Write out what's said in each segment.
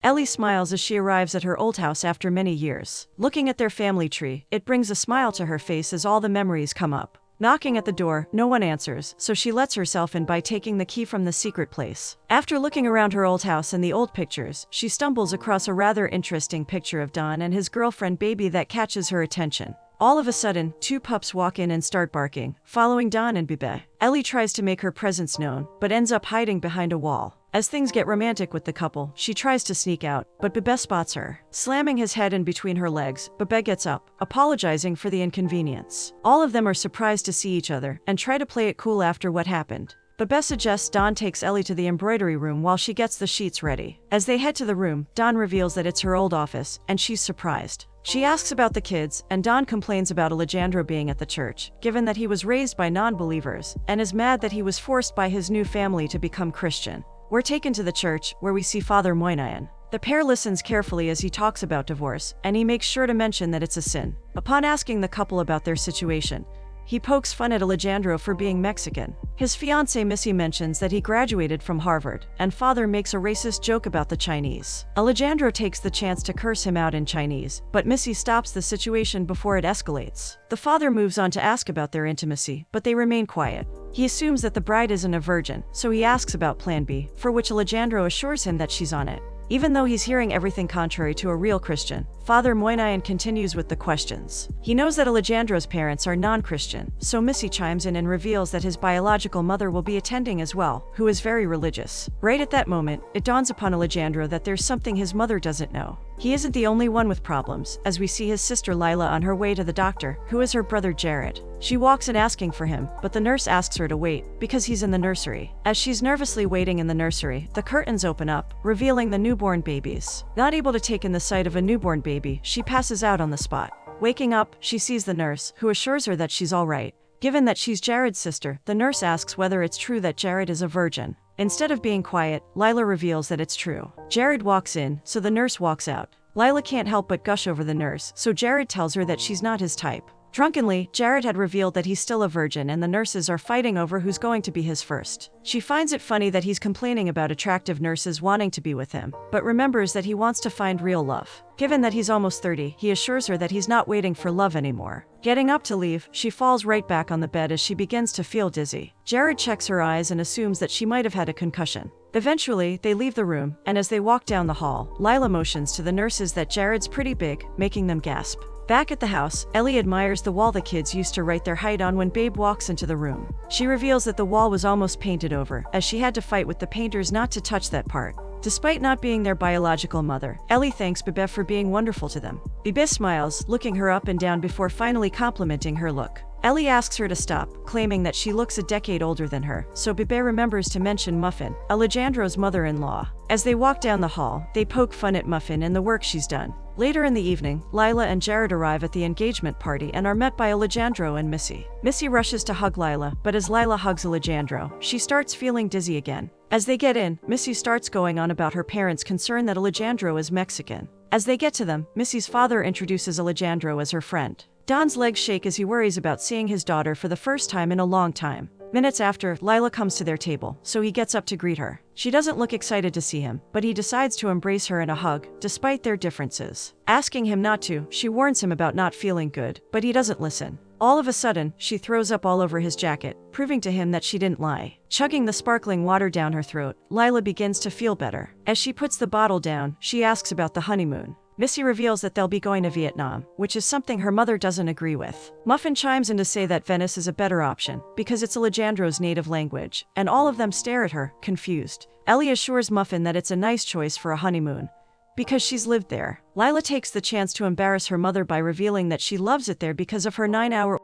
Ellie smiles as she arrives at her old house after many years. Looking at their family tree, it brings a smile to her face as all the memories come up. Knocking at the door, no one answers, so she lets herself in by taking the key from the secret place. After looking around her old house and the old pictures, she stumbles across a rather interesting picture of Don and his girlfriend Bebe that catches her attention. All of a sudden, two pups walk in and start barking, following Don and Bebe. Ellie tries to make her presence known, but ends up hiding behind a wall. As things get romantic with the couple, she tries to sneak out, but Bebe spots her. Slamming his head in between her legs, Bebe gets up, apologizing for the inconvenience. All of them are surprised to see each other, and try to play it cool after what happened. Bebe suggests Don takes Ellie to the embroidery room while she gets the sheets ready. As they head to the room, Don reveals that it's her old office, and she's surprised. She asks about the kids, and Don complains about Alejandro being at the church, given that he was raised by non-believers, and is mad that he was forced by his new family to become Christian. We're taken to the church, where we see Father Moynihan. The pair listens carefully as he talks about divorce, and he makes sure to mention that it's a sin. Upon asking the couple about their situation, he pokes fun at Alejandro for being Mexican. His fiancée Missy mentions that he graduated from Harvard, and Father makes a racist joke about the Chinese. Alejandro takes the chance to curse him out in Chinese, but Missy stops the situation before it escalates. The father moves on to ask about their intimacy, but they remain quiet. He assumes that the bride isn't a virgin, so he asks about Plan B, for which Alejandro assures him that she's on it. Even though he's hearing everything contrary to a real Christian, Father Moynihan continues with the questions. He knows that Alejandro's parents are non-Christian, so Missy chimes in and reveals that his biological mother will be attending as well, who is very religious. Right at that moment, it dawns upon Alejandro that there's something his mother doesn't know. He isn't the only one with problems, as we see his sister Lila on her way to the doctor, who is her brother Jared. She walks in asking for him, but the nurse asks her to wait, because he's in the nursery. As she's nervously waiting in the nursery, the curtains open up, revealing the newborn babies. Not able to take in the sight of a newborn baby, she passes out on the spot. Waking up, she sees the nurse, who assures her that she's all right. Given that she's Jared's sister, the nurse asks whether it's true that Jared is a virgin. Instead of being quiet, Lila reveals that it's true. Jared walks in, so the nurse walks out. Lila can't help but gush over the nurse, so Jared tells her that she's not his type. Drunkenly, Jared had revealed that he's still a virgin and the nurses are fighting over who's going to be his first. She finds it funny that he's complaining about attractive nurses wanting to be with him, but remembers that he wants to find real love. Given that he's almost 30, he assures her that he's not waiting for love anymore. Getting up to leave, she falls right back on the bed as she begins to feel dizzy. Jared checks her eyes and assumes that she might have had a concussion. Eventually, they leave the room, and as they walk down the hall, Lila motions to the nurses that Jared's pretty big, making them gasp. Back at the house, Ellie admires the wall the kids used to write their height on when Babe walks into the room. She reveals that the wall was almost painted over, as she had to fight with the painters not to touch that part. Despite not being their biological mother, Ellie thanks Bebe for being wonderful to them. Bebe smiles, looking her up and down before finally complimenting her look. Ellie asks her to stop, claiming that she looks a decade older than her, so Bebe remembers to mention Muffin, Alejandro's mother-in-law. As they walk down the hall, they poke fun at Muffin and the work she's done. Later in the evening, Lila and Jared arrive at the engagement party and are met by Alejandro and Missy. Missy rushes to hug Lila, but as Lila hugs Alejandro, she starts feeling dizzy again. As they get in, Missy starts going on about her parents' concern that Alejandro is Mexican. As they get to them, Missy's father introduces Alejandro as her friend. Don's legs shake as he worries about seeing his daughter for the first time in a long time. Minutes after, Lila comes to their table, so he gets up to greet her. She doesn't look excited to see him, but he decides to embrace her in a hug, despite their differences. Asking him not to, she warns him about not feeling good, but he doesn't listen. All of a sudden, she throws up all over his jacket, proving to him that she didn't lie. Chugging the sparkling water down her throat, Lila begins to feel better. As she puts the bottle down, she asks about the honeymoon. Missy reveals that they'll be going to Vietnam, which is something her mother doesn't agree with. Muffin chimes in to say that Venice is a better option, because it's Alejandro's native language, and all of them stare at her, confused. Ellie assures Muffin that it's a nice choice for a honeymoon, because she's lived there. Lila takes the chance to embarrass her mother by revealing that she loves it there because of her 9-hour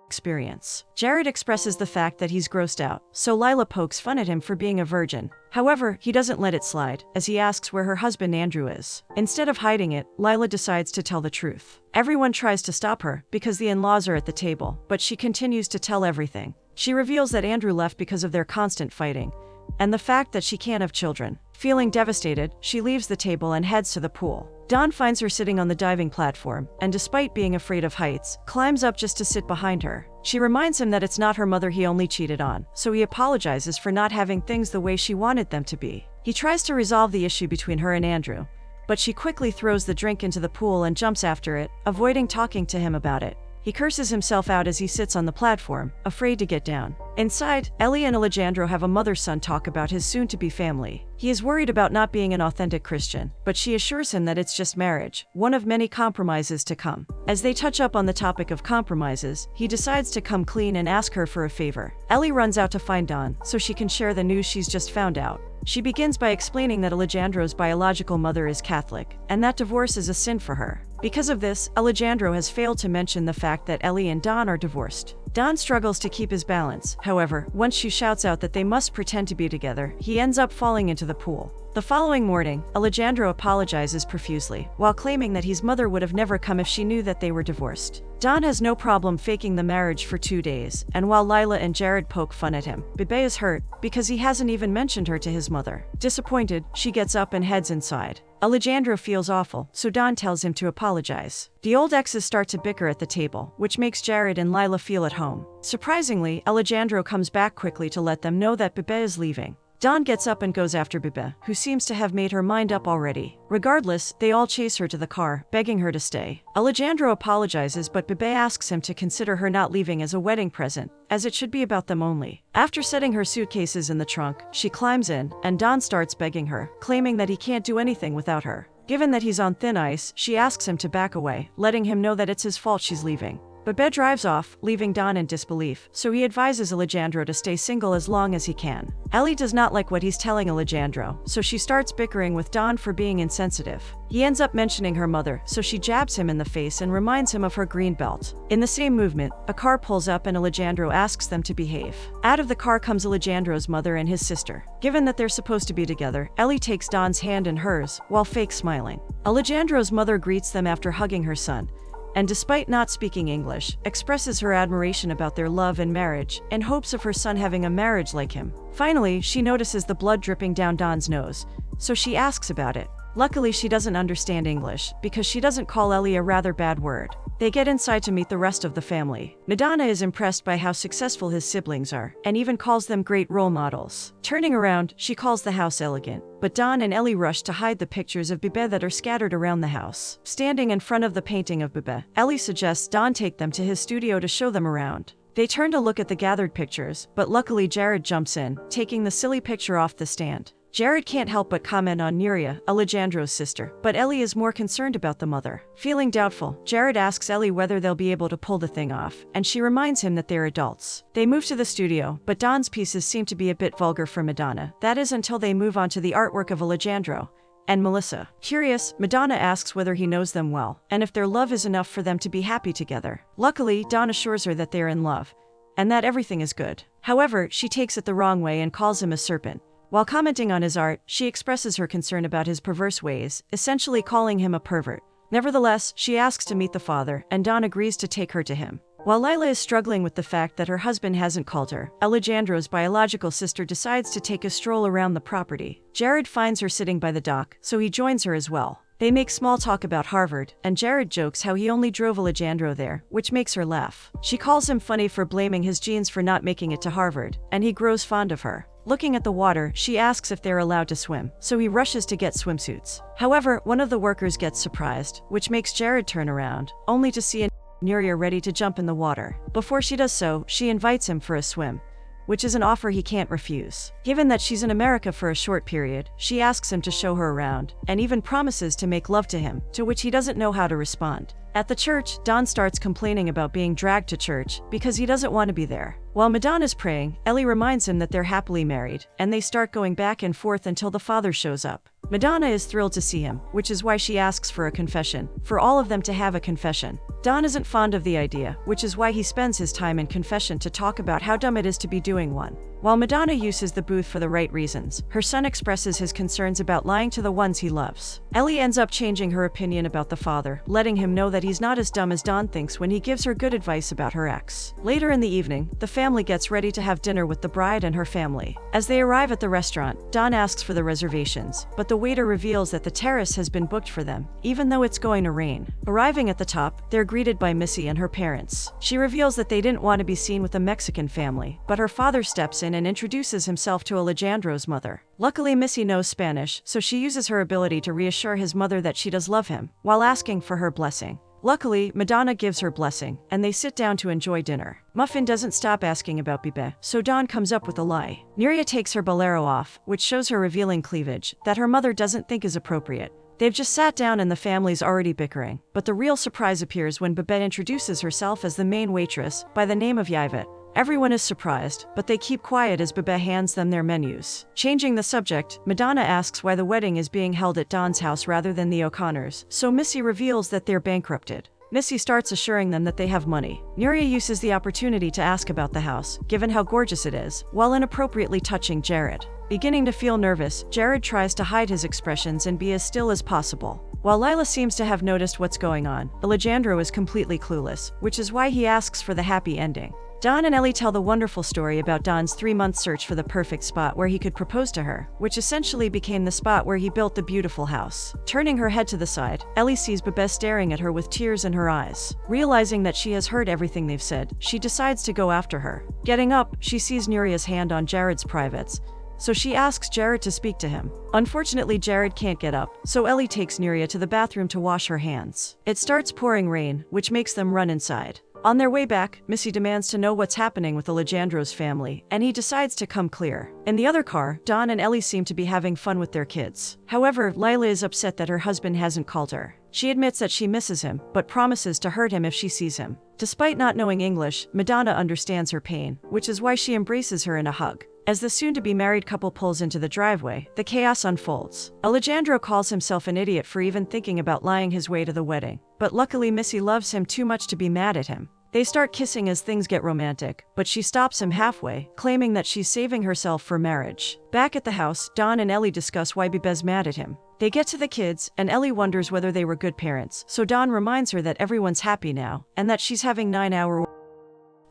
experience. Jared expresses the fact that he's grossed out, so Lila pokes fun at him for being a virgin. However, he doesn't let it slide, as he asks where her husband Andrew is. Instead of hiding it, Lila decides to tell the truth. Everyone tries to stop her, because the in-laws are at the table, but she continues to tell everything. She reveals that Andrew left because of their constant fighting, and the fact that she can't have children. Feeling devastated, she leaves the table and heads to the pool. Don finds her sitting on the diving platform, and despite being afraid of heights, climbs up just to sit behind her. She reminds him that it's not her mother he only cheated on, so he apologizes for not having things the way she wanted them to be. He tries to resolve the issue between her and Andrew, but she quickly throws the drink into the pool and jumps after it, avoiding talking to him about it. He curses himself out as he sits on the platform, afraid to get down. Inside, Ellie and Alejandro have a mother-son talk about his soon-to-be family. He is worried about not being an authentic Christian, but she assures him that it's just marriage, one of many compromises to come. As they touch up on the topic of compromises, he decides to come clean and ask her for a favor. Ellie runs out to find Don, so she can share the news she's just found out. She begins by explaining that Alejandro's biological mother is Catholic, and that divorce is a sin for her. Because of this, Alejandro has failed to mention the fact that Ellie and Don are divorced. Don struggles to keep his balance. However, once she shouts out that they must pretend to be together, he ends up falling into the pool. The following morning, Alejandro apologizes profusely, while claiming that his mother would have never come if she knew that they were divorced. Don has no problem faking the marriage for 2 days, and while Lila and Jared poke fun at him, Bebe is hurt because he hasn't even mentioned her to his mother. Disappointed, she gets up and heads inside. Alejandro feels awful, so Don tells him to apologize. The old exes start to bicker at the table, which makes Jared and Lila feel at home. Surprisingly, Alejandro comes back quickly to let them know that Bebe is leaving. Don gets up and goes after Bebe, who seems to have made her mind up already. Regardless, they all chase her to the car, begging her to stay. Alejandro apologizes, but Bebe asks him to consider her not leaving as a wedding present, as it should be about them only. After setting her suitcases in the trunk, she climbs in, and Don starts begging her, claiming that he can't do anything without her. Given that he's on thin ice, she asks him to back away, letting him know that it's his fault she's leaving. Bebe drives off, leaving Don in disbelief, so he advises Alejandro to stay single as long as he can. Ellie does not like what he's telling Alejandro, so she starts bickering with Don for being insensitive. He ends up mentioning her mother, so she jabs him in the face and reminds him of her green belt. In the same movement, a car pulls up and Alejandro asks them to behave. Out of the car comes Alejandro's mother and his sister. Given that they're supposed to be together, Ellie takes Don's hand in hers, while fake smiling. Alejandro's mother greets them after hugging her son, and despite not speaking English, expresses her admiration about their love and marriage, and hopes of her son having a marriage like him. Finally, she notices the blood dripping down Don's nose, so she asks about it. Luckily, she doesn't understand English, because she doesn't call Ellie a rather bad word. They get inside to meet the rest of the family. Madonna is impressed by how successful his siblings are, and even calls them great role models. Turning around, she calls the house elegant, but Don and Ellie rush to hide the pictures of Bebe that are scattered around the house. Standing in front of the painting of Bebe, Ellie suggests Don take them to his studio to show them around. They turn to look at the gathered pictures, but luckily Jared jumps in, taking the silly picture off the stand. Jared can't help but comment on Nuria, Alejandro's sister, but Ellie is more concerned about the mother. Feeling doubtful, Jared asks Ellie whether they'll be able to pull the thing off, and she reminds him that they're adults. They move to the studio, but Don's pieces seem to be a bit vulgar for Madonna. That is until they move on to the artwork of Alejandro and Melissa. Curious, Madonna asks whether he knows them well, and if their love is enough for them to be happy together. Luckily, Don assures her that they are in love, and that everything is good. However, she takes it the wrong way and calls him a serpent. While commenting on his art, she expresses her concern about his perverse ways, essentially calling him a pervert. Nevertheless, she asks to meet the father, and Don agrees to take her to him. While Lila is struggling with the fact that her husband hasn't called her, Alejandro's biological sister decides to take a stroll around the property. Jared finds her sitting by the dock, so he joins her as well. They make small talk about Harvard, and Jared jokes how he only drove Alejandro there, which makes her laugh. She calls him funny for blaming his genes for not making it to Harvard, and he grows fond of her. Looking at the water, she asks if they're allowed to swim, so he rushes to get swimsuits. However, one of the workers gets surprised, which makes Jared turn around, only to see Nuria ready to jump in the water. Before she does so, she invites him for a swim, which is an offer he can't refuse. Given that she's in America for a short period, she asks him to show her around, and even promises to make love to him, to which he doesn't know how to respond. At the church, Don starts complaining about being dragged to church because he doesn't want to be there. While Madonna's praying, Ellie reminds him that they're happily married, and they start going back and forth until the father shows up. Madonna is thrilled to see him, which is why she asks for a confession, for all of them to have a confession. Don isn't fond of the idea, which is why he spends his time in confession to talk about how dumb it is to be doing one. While Madonna uses the booth for the right reasons, her son expresses his concerns about lying to the ones he loves. Ellie ends up changing her opinion about the father, letting him know that he's not as dumb as Don thinks when he gives her good advice about her ex. Later in the evening, the family gets ready to have dinner with the bride and her family. As they arrive at the restaurant, Don asks for the reservations, but the waiter reveals that the terrace has been booked for them, even though it's going to rain. Arriving at the top, they're greeted by Missy and her parents. She reveals that they didn't want to be seen with a Mexican family, but her father steps in and introduces himself to Alejandro's mother. Luckily, Missy knows Spanish, so she uses her ability to reassure his mother that she does love him, while asking for her blessing. Luckily, Madonna gives her blessing, and they sit down to enjoy dinner. Muffin doesn't stop asking about Bebe, so Dawn comes up with a lie. Nuria takes her bolero off, which shows her revealing cleavage that her mother doesn't think is appropriate. They've just sat down and the family's already bickering, but the real surprise appears when Bebe introduces herself as the main waitress, by the name of Yvette. Everyone is surprised, but they keep quiet as Bebe hands them their menus. Changing the subject, Madonna asks why the wedding is being held at Dawn's house rather than the O'Connors, so Missy reveals that they're bankrupted. Missy starts assuring them that they have money. Nuria uses the opportunity to ask about the house, given how gorgeous it is, while inappropriately touching Jared. Beginning to feel nervous, Jared tries to hide his expressions and be as still as possible. While Lila seems to have noticed what's going on, Alejandro is completely clueless, which is why he asks for the happy ending. Dawn and Ellie tell the wonderful story about Dawn's 3-month search for the perfect spot where he could propose to her, which essentially became the spot where he built the beautiful house. Turning her head to the side, Ellie sees Bebe staring at her with tears in her eyes. Realizing that she has heard everything they've said, she decides to go after her. Getting up, she sees Nuria's hand on Jared's privates, so she asks Jared to speak to him. Unfortunately, Jared can't get up, so Ellie takes Nuria to the bathroom to wash her hands. It starts pouring rain, which makes them run inside. On their way back, Missy demands to know what's happening with Alejandro's family, and he decides to come clear. In the other car, Dawn and Ellie seem to be having fun with their kids. However, Lila is upset that her husband hasn't called her. She admits that she misses him, but promises to hurt him if she sees him. Despite not knowing English, Madonna understands her pain, which is why she embraces her in a hug. As the soon-to-be married couple pulls into the driveway, the chaos unfolds. Alejandro calls himself an idiot for even thinking about lying his way to the wedding, but luckily Missy loves him too much to be mad at him. They start kissing as things get romantic, but she stops him halfway, claiming that she's saving herself for marriage. Back at the house, Dawn and Ellie discuss why Bebe's mad at him. They get to the kids, and Ellie wonders whether they were good parents, so Dawn reminds her that everyone's happy now, and that she's having 9-hour.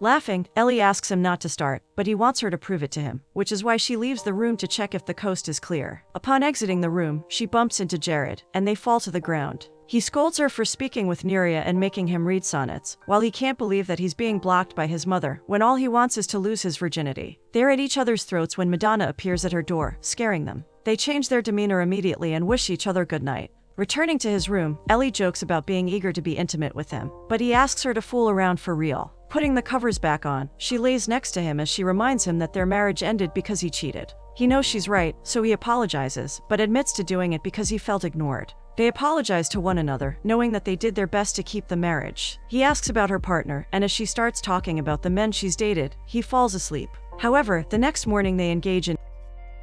Laughing, Ellie asks him not to start, but he wants her to prove it to him, which is why she leaves the room to check if the coast is clear. Upon exiting the room, she bumps into Jared, and they fall to the ground. He scolds her for speaking with Nuria and making him read sonnets, while he can't believe that he's being blocked by his mother, when all he wants is to lose his virginity. They're at each other's throats when Madonna appears at her door, scaring them. They change their demeanor immediately and wish each other goodnight. Returning to his room, Ellie jokes about being eager to be intimate with him, but he asks her to fool around for real. Putting the covers back on, she lays next to him as she reminds him that their marriage ended because he cheated. He knows she's right, so he apologizes, but admits to doing it because he felt ignored. They apologize to one another, knowing that they did their best to keep the marriage. He asks about her partner, and as she starts talking about the men she's dated, he falls asleep. However, the next morning they engage in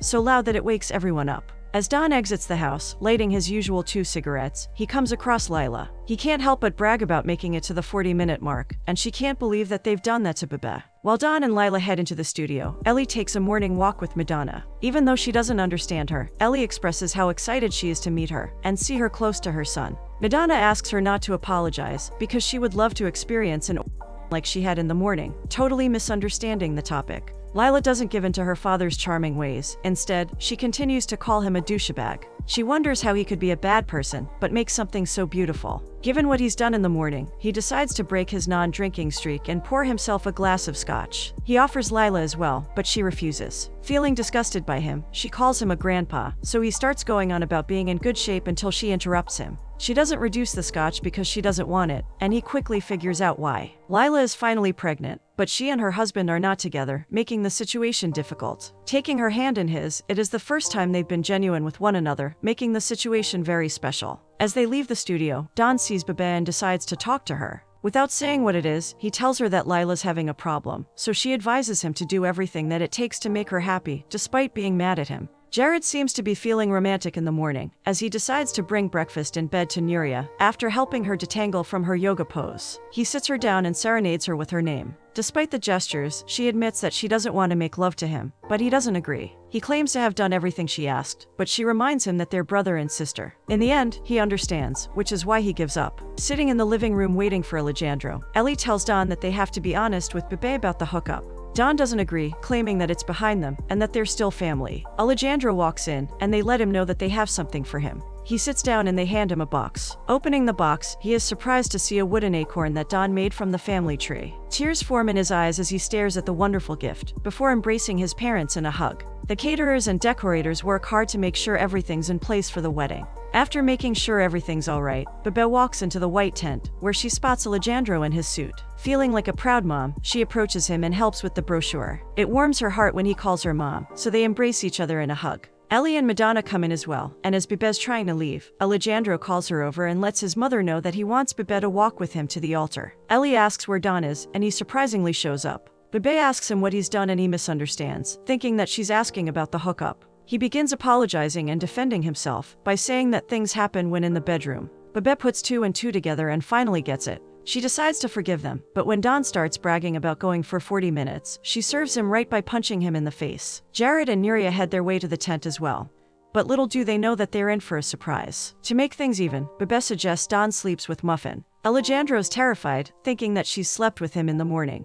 so loud that it wakes everyone up. As Don exits the house, lighting his usual 2 cigarettes, he comes across Lila. He can't help but brag about making it to the 40-minute mark, and she can't believe that they've done that to Bebe. While Don and Lila head into the studio, Ellie takes a morning walk with Madonna. Even though she doesn't understand her, Ellie expresses how excited she is to meet her and see her close to her son. Madonna asks her not to apologize because she would love to experience an like she had in the morning, totally misunderstanding the topic. Lila doesn't give in to her father's charming ways. Instead, she continues to call him a douchebag. She wonders how he could be a bad person, but make something so beautiful. Given what he's done in the morning, he decides to break his non-drinking streak and pour himself a glass of scotch. He offers Lila as well, but she refuses. Feeling disgusted by him, she calls him a grandpa, so he starts going on about being in good shape until she interrupts him. She doesn't reduce the scotch because she doesn't want it, and he quickly figures out why. Lila is finally pregnant, but she and her husband are not together, making the situation difficult. Taking her hand in his, it is the first time they've been genuine with one another, making the situation very special. As they leave the studio, Don sees Bebe and decides to talk to her. Without saying what it is, he tells her that Lila's having a problem, so she advises him to do everything that it takes to make her happy, despite being mad at him. Jared seems to be feeling romantic in the morning, as he decides to bring breakfast in bed to Nuria, after helping her detangle from her yoga pose. He sits her down and serenades her with her name. Despite the gestures, she admits that she doesn't want to make love to him, but he doesn't agree. He claims to have done everything she asked, but she reminds him that they're brother and sister. In the end, he understands, which is why he gives up. Sitting in the living room waiting for Alejandro, Ellie tells Don that they have to be honest with Bebe about the hookup. Don doesn't agree, claiming that it's behind them and that they're still family. Alejandro walks in, and they let him know that they have something for him. He sits down and they hand him a box. Opening the box, he is surprised to see a wooden acorn that Don made from the family tree. Tears form in his eyes as he stares at the wonderful gift, before embracing his parents in a hug. The caterers and decorators work hard to make sure everything's in place for the wedding. After making sure everything's alright, Bebe walks into the white tent, where she spots Alejandro in his suit. Feeling like a proud mom, she approaches him and helps with the brochure. It warms her heart when he calls her mom, so they embrace each other in a hug. Ellie and Madonna come in as well, and as Bebe's trying to leave, Alejandro calls her over and lets his mother know that he wants Bebe to walk with him to the altar. Ellie asks where Don is, and he surprisingly shows up. Bebe asks him what he's done and he misunderstands, thinking that she's asking about the hookup. He begins apologizing and defending himself by saying that things happen when in the bedroom. Bebe puts 2 and 2 together and finally gets it. She decides to forgive them, but when Don starts bragging about going for 40 minutes, she serves him right by punching him in the face. Jared and Nuria head their way to the tent as well. But little do they know that they're in for a surprise. To make things even, Bebe suggests Don sleeps with Muffin. Alejandro's terrified, thinking that she's slept with him in the morning.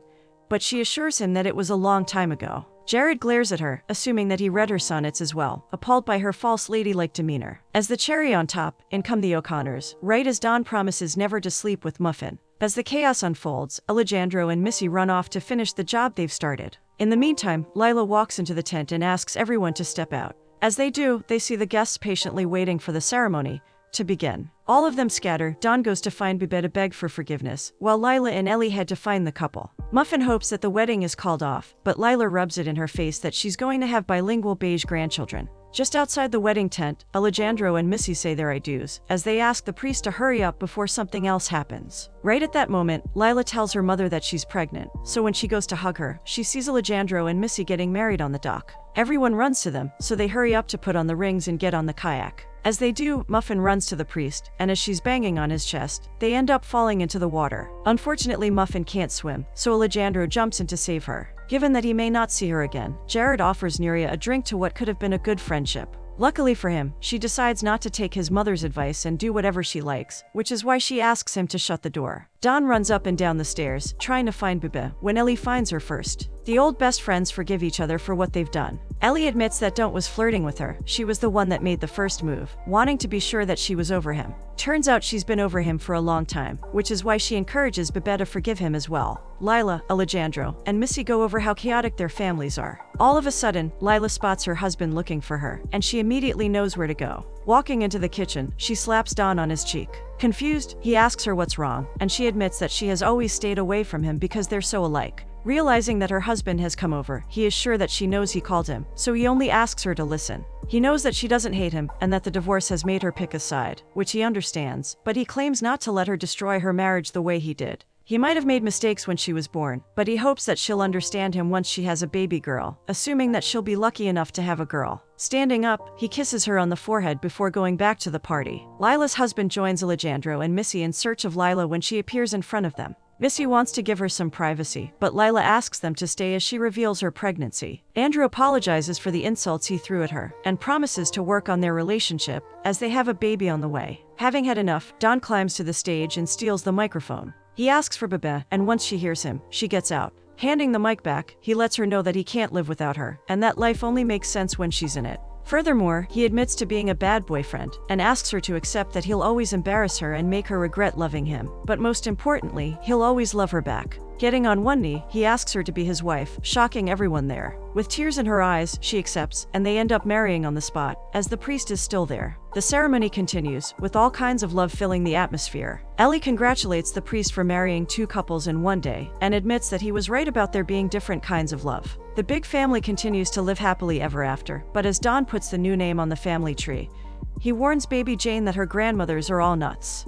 But she assures him that it was a long time ago. Jared glares at her, assuming that he read her sonnets as well, appalled by her false ladylike demeanor. As the cherry on top, in come the O'Connors, right as Don promises never to sleep with Muffin. As the chaos unfolds, Alejandro and Missy run off to finish the job they've started. In the meantime, Lila walks into the tent and asks everyone to step out. As they do, they see the guests patiently waiting for the ceremony to begin. All of them scatter. Don goes to find Bebe to beg for forgiveness, while Lila and Ellie head to find the couple. Muffin hopes that the wedding is called off, but Lila rubs it in her face that she's going to have bilingual beige grandchildren. Just outside the wedding tent, Alejandro and Missy say their I do's, as they ask the priest to hurry up before something else happens. Right at that moment, Lila tells her mother that she's pregnant, so when she goes to hug her, she sees Alejandro and Missy getting married on the dock. Everyone runs to them, so they hurry up to put on the rings and get on the kayak. As they do, Muffin runs to the priest, and as she's banging on his chest, they end up falling into the water. Unfortunately, Muffin can't swim, so Alejandro jumps in to save her. Given that he may not see her again, Jared offers Nuria a drink to what could have been a good friendship. Luckily for him, she decides not to take his mother's advice and do whatever she likes, which is why she asks him to shut the door. Don runs up and down the stairs, trying to find Bebe, when Ellie finds her first. The old best friends forgive each other for what they've done. Ellie admits that Don was flirting with her. She was the one that made the first move, wanting to be sure that she was over him. Turns out she's been over him for a long time, which is why she encourages Bebe to forgive him as well. Lila, Alejandro, and Missy go over how chaotic their families are. All of a sudden, Lila spots her husband looking for her, and she immediately knows where to go. Walking into the kitchen, she slaps Don on his cheek. Confused, he asks her what's wrong, and she admits that she has always stayed away from him because they're so alike. Realizing that her husband has come over, he is sure that she knows he called him, so he only asks her to listen. He knows that she doesn't hate him and that the divorce has made her pick a side, which he understands, but he claims not to let her destroy her marriage the way he did. He might have made mistakes when she was born, but he hopes that she'll understand him once she has a baby girl, assuming that she'll be lucky enough to have a girl. Standing up, he kisses her on the forehead before going back to the party. Lila's husband joins Alejandro and Missy in search of Lila when she appears in front of them. Missy wants to give her some privacy, but Lila asks them to stay as she reveals her pregnancy. Andrew apologizes for the insults he threw at her, and promises to work on their relationship, as they have a baby on the way. Having had enough, Don climbs to the stage and steals the microphone. He asks for Bebe, and once she hears him, she gets out. Handing the mic back, he lets her know that he can't live without her, and that life only makes sense when she's in it. Furthermore, he admits to being a bad boyfriend, and asks her to accept that he'll always embarrass her and make her regret loving him. But most importantly, he'll always love her back. Getting on one knee, he asks her to be his wife, shocking everyone there. With tears in her eyes, she accepts, and they end up marrying on the spot, as the priest is still there. The ceremony continues, with all kinds of love filling the atmosphere. Ellie congratulates the priest for marrying 2 couples in one day, and admits that he was right about there being different kinds of love. The big family continues to live happily ever after, but as Don puts the new name on the family tree, he warns baby Jane that her grandmothers are all nuts.